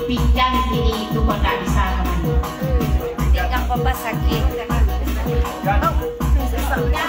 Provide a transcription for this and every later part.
pinggang ini itu kok tak bisa kemana. Pinggang papa sakit. Oh, sesaknya.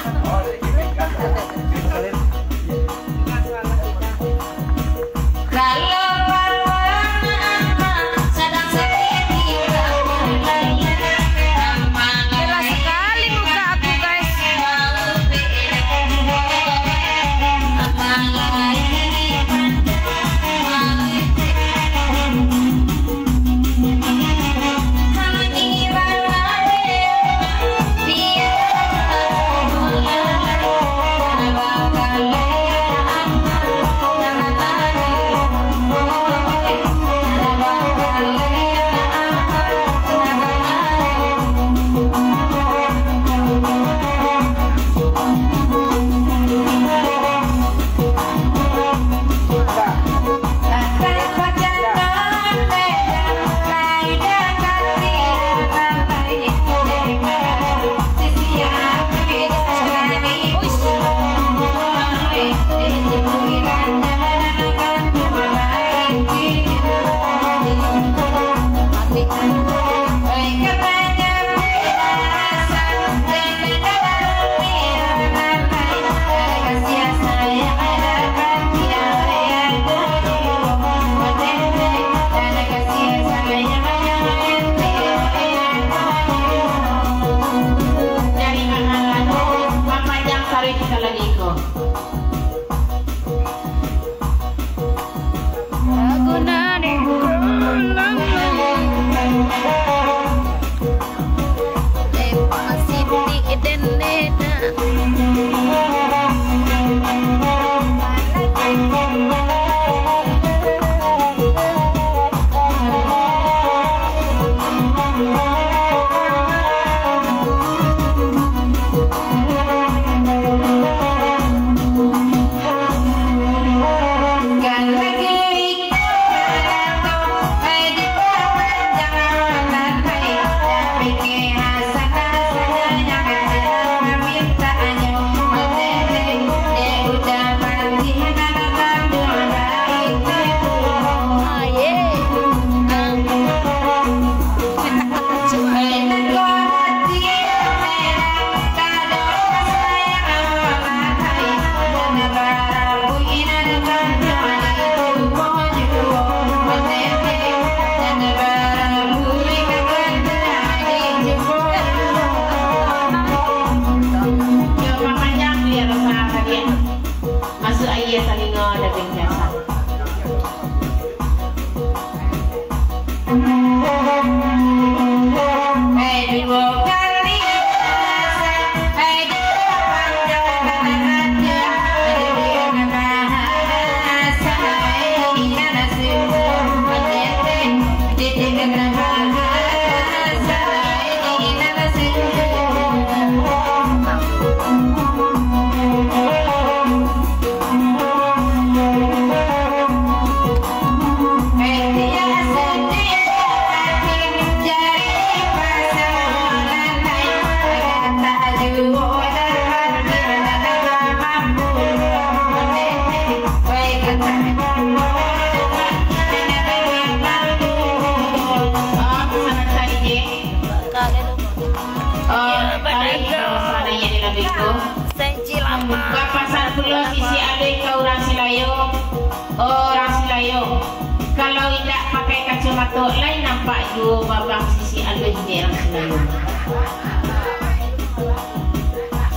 Kalau tidak pakai kacamata lain nampak juga babang sisi alus dia orang selalu.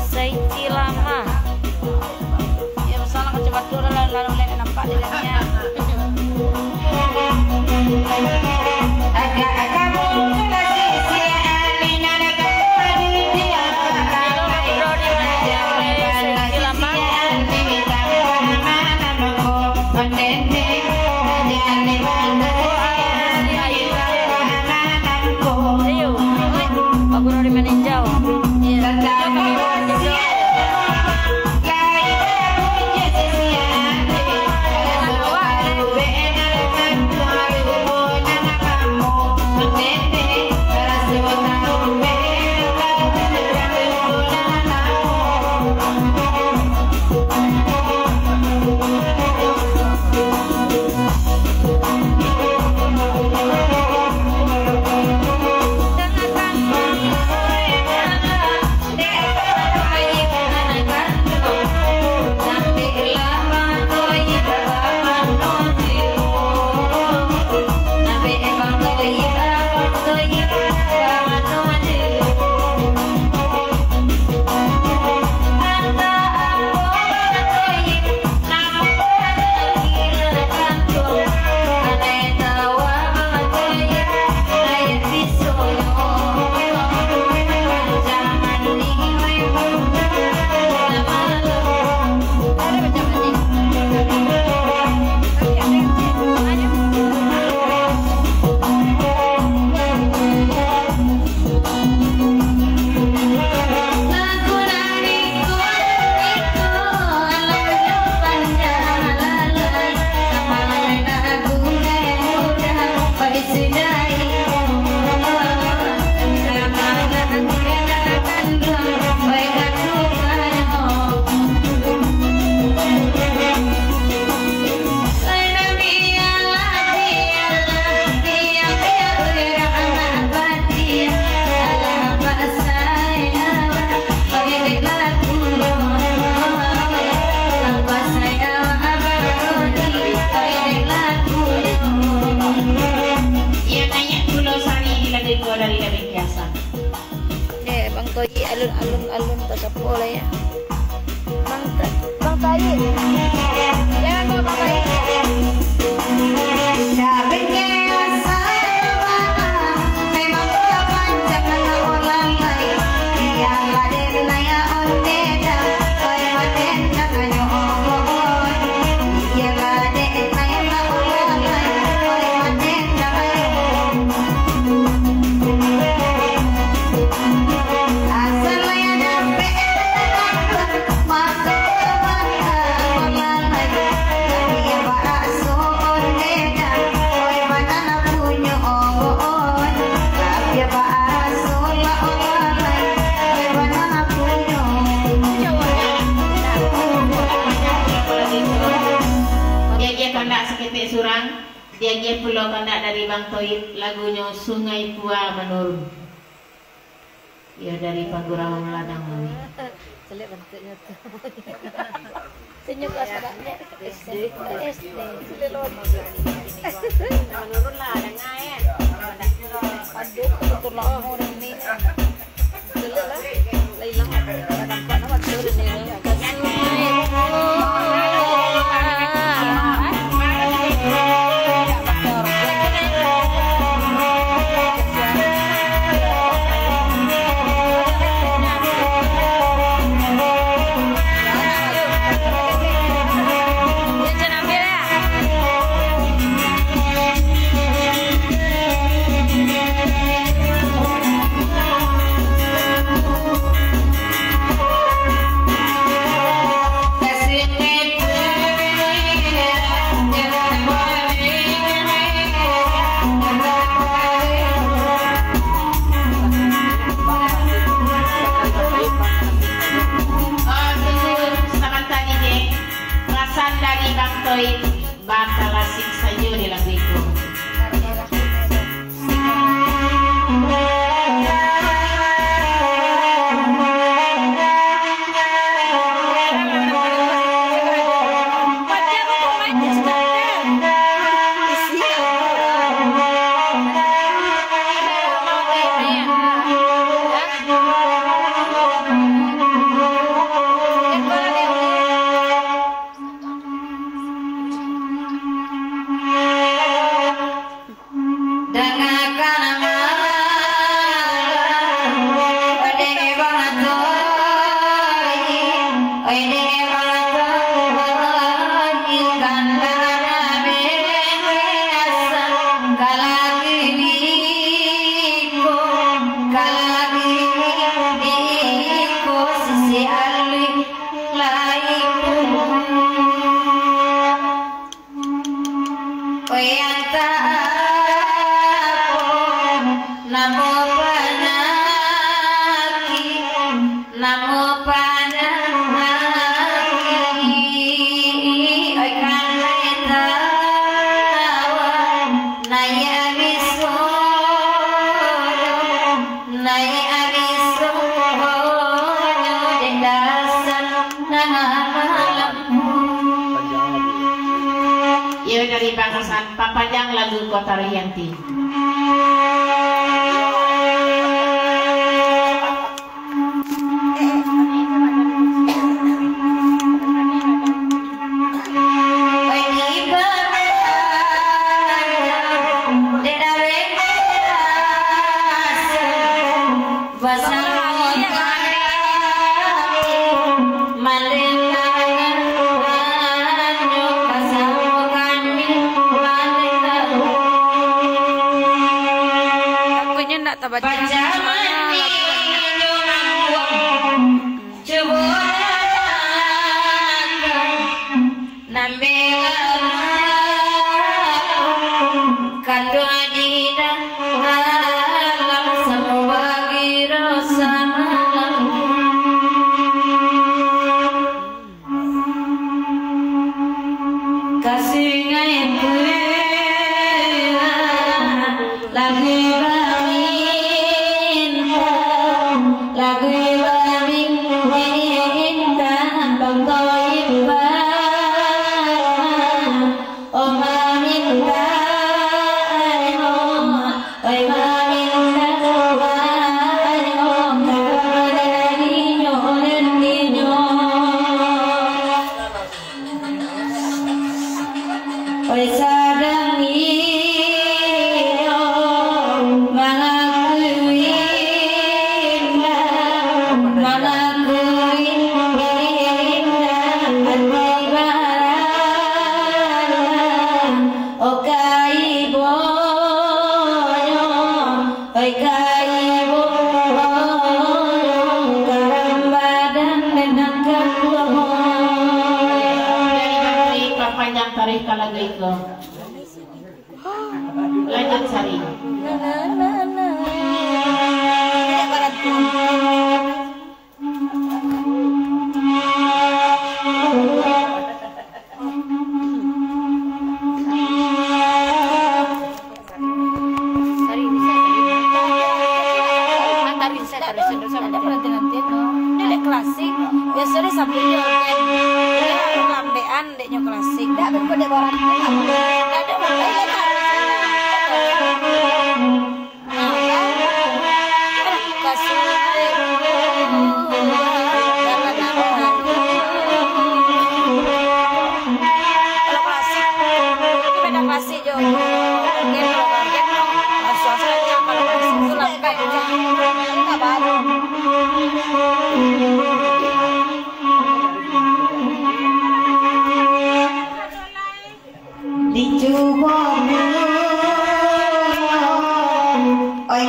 Saiji lama. Ya masalah kacamata lalu nampak di dalamnya. Agak-agak muncul sisi alina dekat pada dia. Saiji lama. Toyi alun-alun tak pola ya. Bang Toyi. Ya kok Bang Toyi. Dia pulau kandak dari Bang Toib, lagunya Sungai Pua Menurun. Ya dari Pagurawan Ladang Mami. Jelek bentuknya tuh. Senyum asapnya SD. Menurun lah ada ngayen. Aduh, betul lah orang ini. Jelek lah. Hilang apa? Nampak nama turun ini. Bakalah siksa juga di lagu itu. Dari bangsan Papajang lagu Kota Rianti. oi kaibo garam badan dan kaluho. Panjang tarik lagu itu. Lanjut Sari. Klasik biasanya sambilnya lambean deknya klasik dah berkode orang ada klasik jo suasananya kalau klasik itu lambe nggak baru. Dicoba oi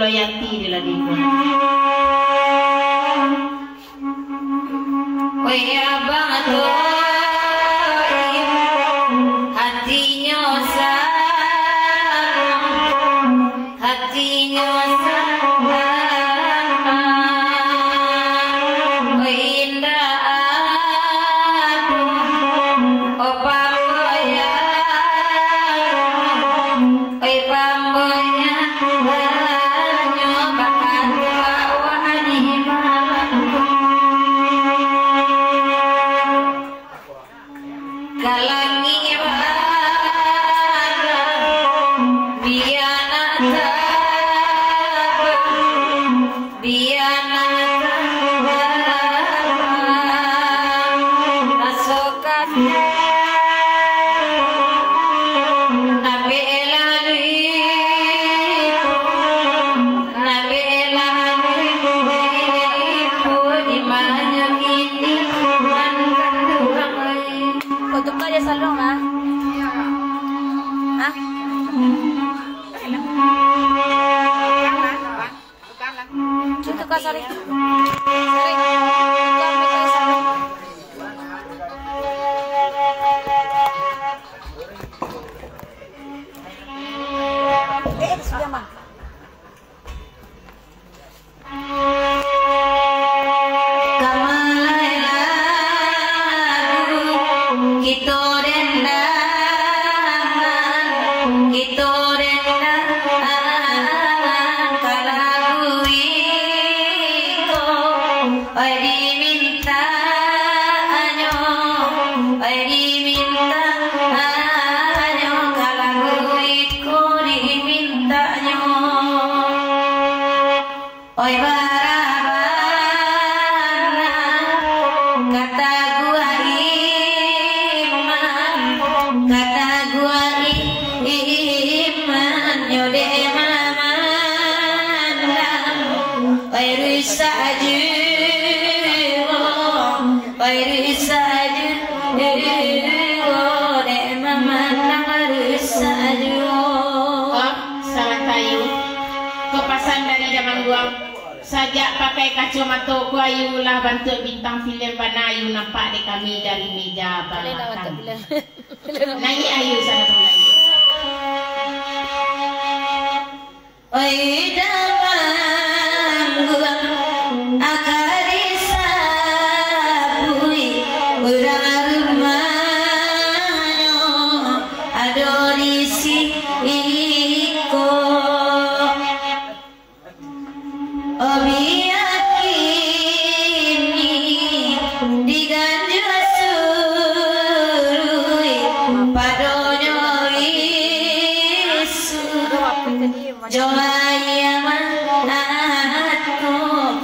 Loyanti di ladingku. Oh ya banget hatinya Gitu oi barabana kata gua iman kata gua iman yode mamandang oi rusaju oi rusaju ode mamandang rusaju. Salah kayu kepasan dari zaman gua sajak pakai kacamata ku ayulah bantu bintang film Banayu nampak di kami dari meja belakang. Nyanyi ayu sana mulai. Oi dalam gua akarisa bui urang rumahnya adorisi iko obiyakini diganjur surui padonyo isu joaya manatku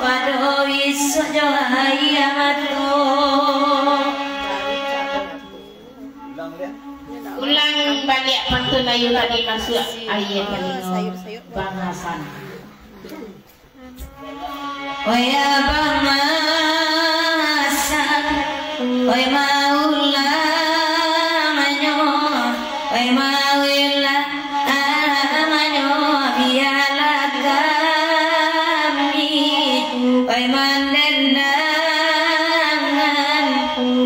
pado isu joaya matu ulang balik pantun ayu tadi masuk ayat paling bahasan. Oya bamasan, oy maulah manyo, oy maulah manyo biarlah kami, oy mandendangan,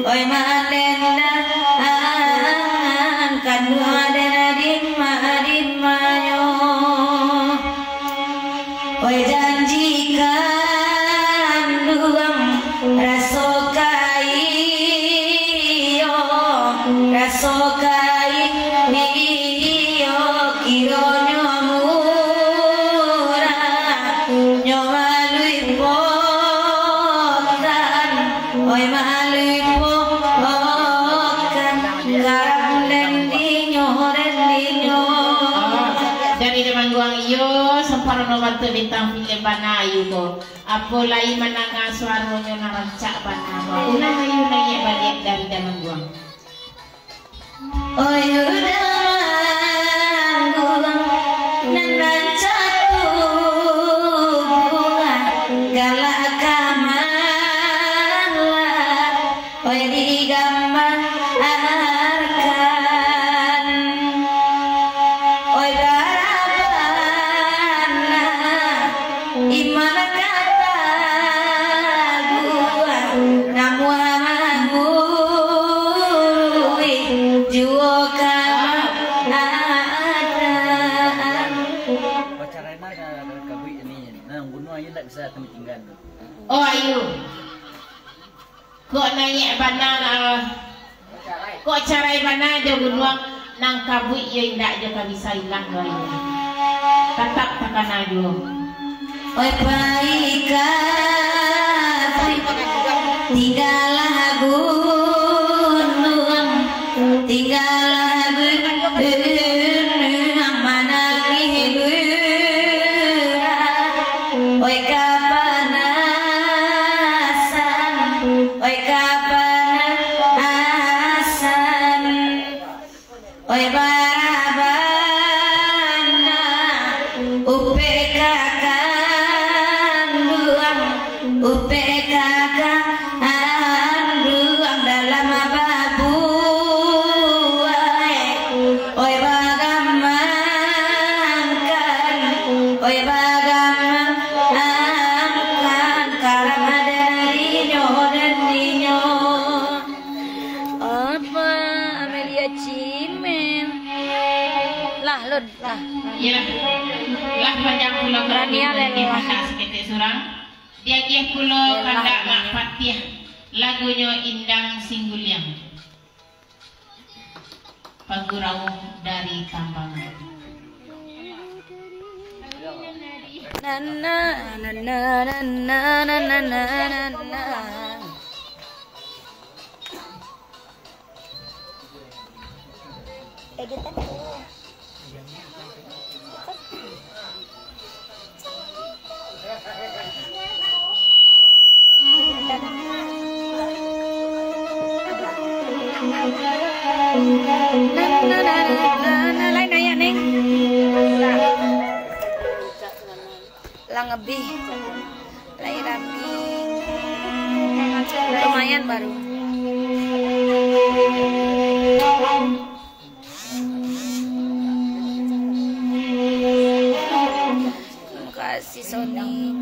oy mandendangan kan ada dimma-dimmanyo, oy janjikan rasokai iyo kironyo murah nyomalui pokan oi malui pokan garam dendinyo dari depan guang iyo semparono bantu bintang film Banayu ko apolai mananga suaranya narancak Banayu ulah ayu nanya balik dari depan guang oh yaudah guang narancak bunga galak kamala oh digambarkan oh barabana imana kata gua namu amangui juo kana pacarana kabui ini nang bunuh aja tak bisa kami tinggal. Oh ayu kok nanya bana kok carai bana aja bunuh nang kabui yo indak aja bisa hilang ayu tetap tekan aja. Oi paikat tinggallah gunung tinggallah gunung manangi gurah oi kapanasan oi kapanasan oi barabana upek UPKK ruang dalam babu oi bagamankan oi bagamankan karena darinya Apa Amelia Cimen lah lud lah ya lah banyak pulau Rania lele sekitar surang dia pulau kandak mak Fatih lagunya Indang Singguliang Pagurau dari Tambangan na na na na na na na na na na. Editan. lebih lagi rapi, lumayan baru. Terima kasih Sony.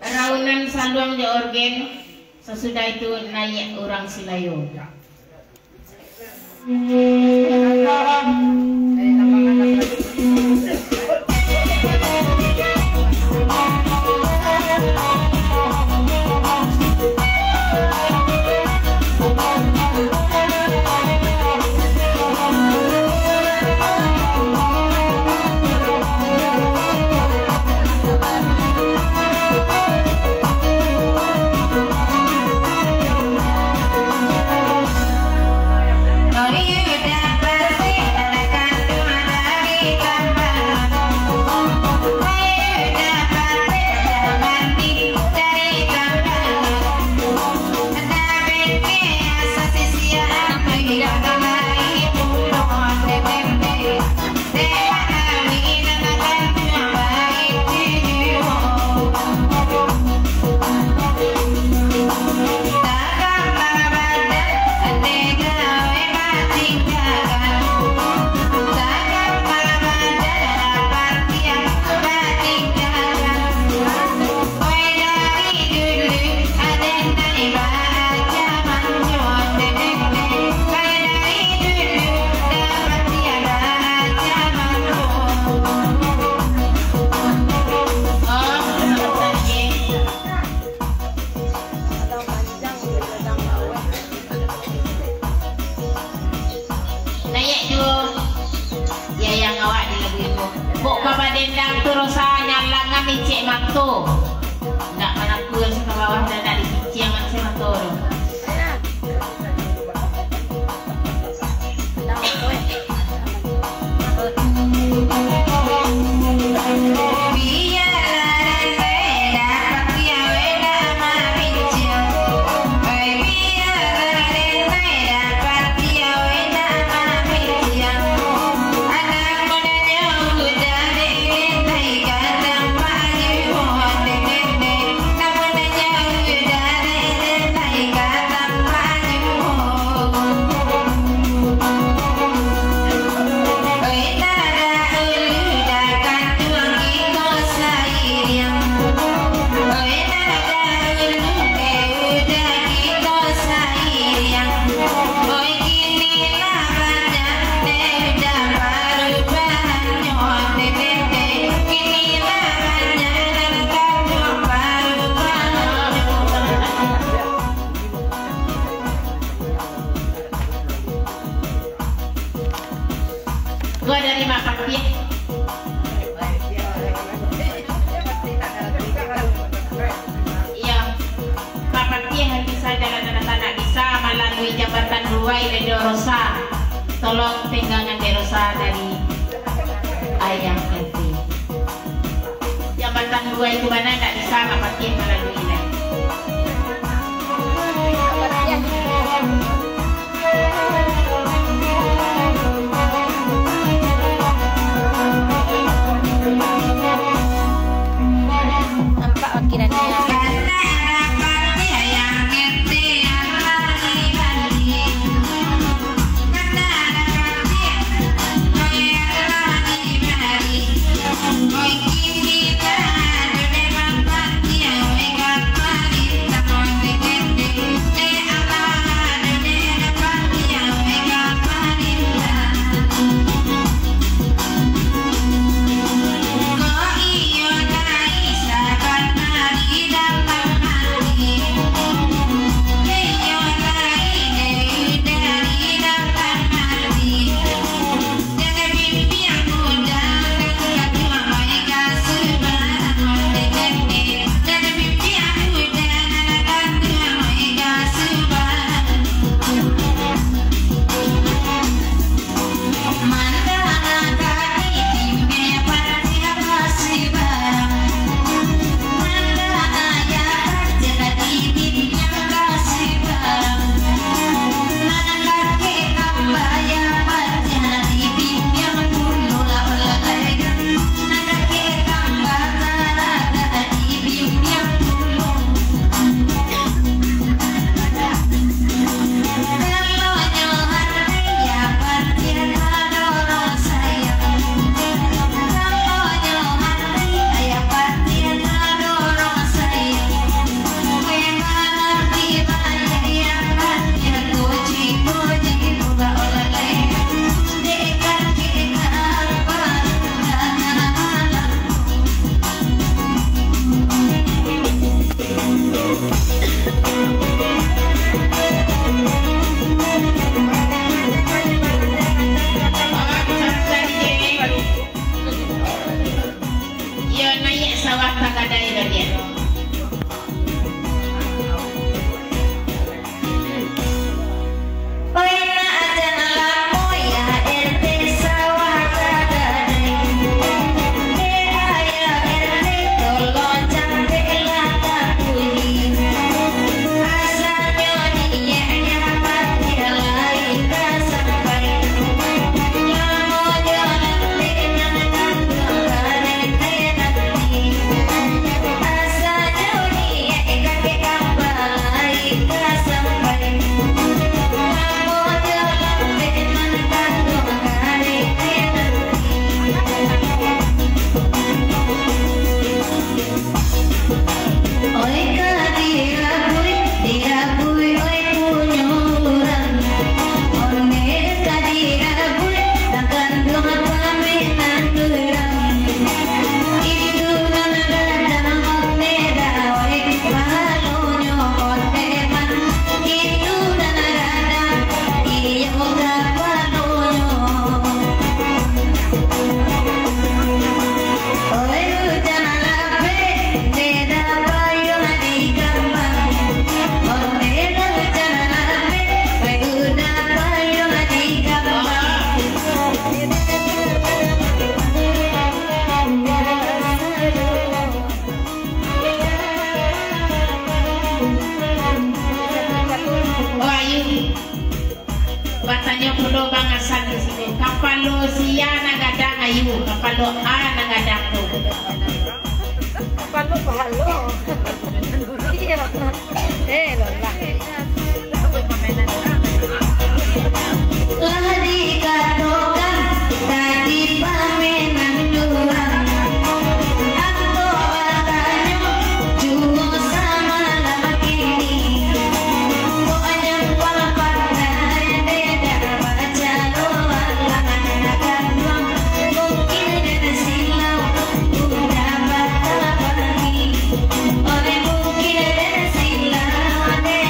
Raunan saluang di organ, sesudah itu naik orang Silayo. Bok baba dendang terus nyalangan icek makto. Ndak mana kuil ke bawah dan ada di yang saya makto. Gua dari makan dia. Iya, makan dia bisa jalan anak-anak bisa melalui jambatan Ruwai dan Dorosa. Tolong tenggangan Dorosa dari ayam nanti. Jambatan Ruwai itu mana nggak bisa makan dia melalui ini. Nampak wakilannya. Kapalo siya nagadang ayu, kapalo a nagadang to. Kapalo pahalo. Iya, lola. Lahadi katokan tadi pamenang durang. Aku batanyo jumo sama lama kini. Pokoknya palapat na beda baca doa langan doang. Mungkin ada silau udah batal pergi. Oleh mungkin ada silau ada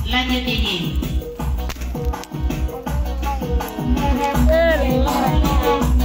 Lanjut ini. Eh,